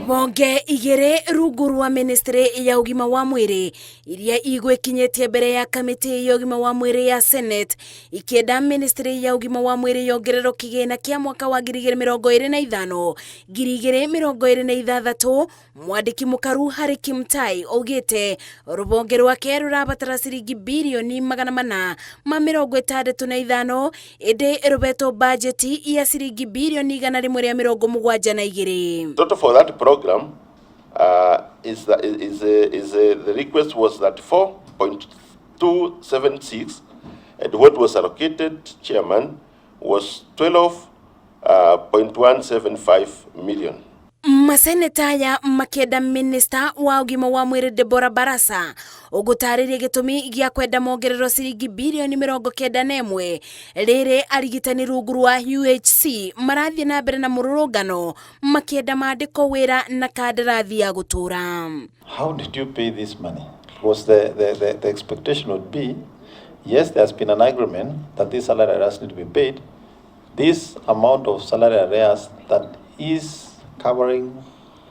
Bonge igere rungu rwa Mĩnĩstrĩ ya ũgima wa mwĩrĩ iria igwekinyetie mbere ya kamĩtĩ ya ũgima wa mwĩrĩ ya Senate ikĩenda Mĩnĩstrĩ ya ũgima wa mwĩrĩ yongererwo kĩgĩna kĩa mwaka wa 2025 2026. Mwandĩki mũkaru Harĩ Kimtai augĩte rũbonge rwake rũrabatara ciringi mbirioni 465 ĩndĩ rũbetwo bajeti ya ciringi mbirioni 172. Total for that program the request was that 4.276, and what was allocated, Chairman, was 12.175 million. Maseneta ya makenda Minister wa ũgima wa mwĩrĩ Deborah Barasa ũgũtarĩria gĩtũmi gĩa kwenda mongererwo ciringi mbirioni 91 rĩrĩ arigitani rungu rwa UHC marathiĩ na mbere na mũrũrũngano makĩenda maandĩko wĩra na kandarathi ya gũtũra. How did you pay this money? Was the expectation would be, yes, there's been an agreement that this salary arrears need to be paid. This amount of salary arrears that is covering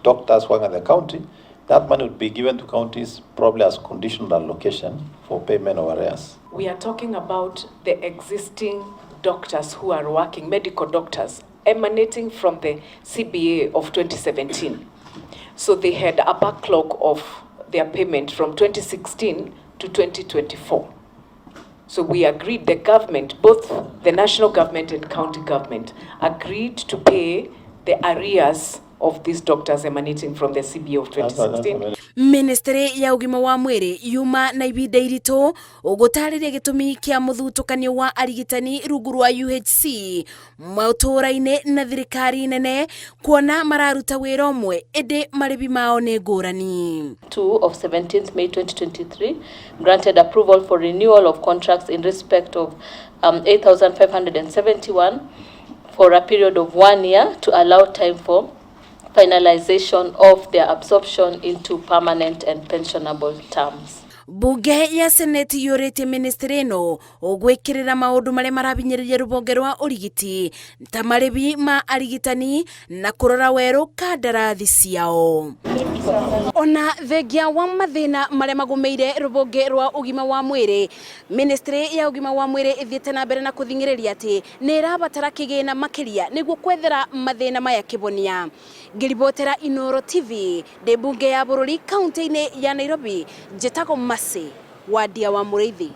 doctors working at the county, that money would be given to counties probably as conditional allocation for payment of arrears. We are talking about the existing doctors who are working, medical doctors, emanating from the CBA of 2017. So they had a backlog of their payment from 2016 to 2024. So we agreed, the government, both the national government and county government, agreed to pay the arrears of these doctors emanating from the CBA of 2016. Mĩnĩstrĩ ya ũgima wa mwĩrĩ yuma na ibinda iritũ ũgũtarĩria gĩtũmi kĩa mũthutũkanio wa arigitani rungu rwa UHC maũtũũra-inĩ na thirikari nene kuona mararuta wĩra ũmwe ĩndĩ marĩhi mao nĩ ngũrani. 2 of 17th May 2023 granted approval for renewal of contracts in respect of 8,571 for a period of 1 year to allow time for finalization of their absorption into permanent and pensionable terms. Bunge ya Senate yũrĩtie Mĩnĩstrĩ ĩno ũgwĩkĩrĩra maũndũ marĩa marabinyĩrĩria rũbonge rwa ũrigiti ta marĩhi ma arigitani na kũrora werũ kandarathi ciao. Ona thengia wa mathĩna marĩa magũmĩire rũbonge rwa ũgima wa mwĩrĩ, Mĩnĩstrĩ ya ũgima wa mwĩrĩ ĩthiĩte na mbere na kũthing'ĩrĩria atĩ nĩ ĩrabatara kĩgĩna makĩria nĩguo kwethera mathĩna maya kĩbonia. Ngĩribotera Inooro TV ndĩ bunge ya bũrũri kaunti-inĩ ya Nairobi, njĩtagwo Masi wa Mũrĩithi.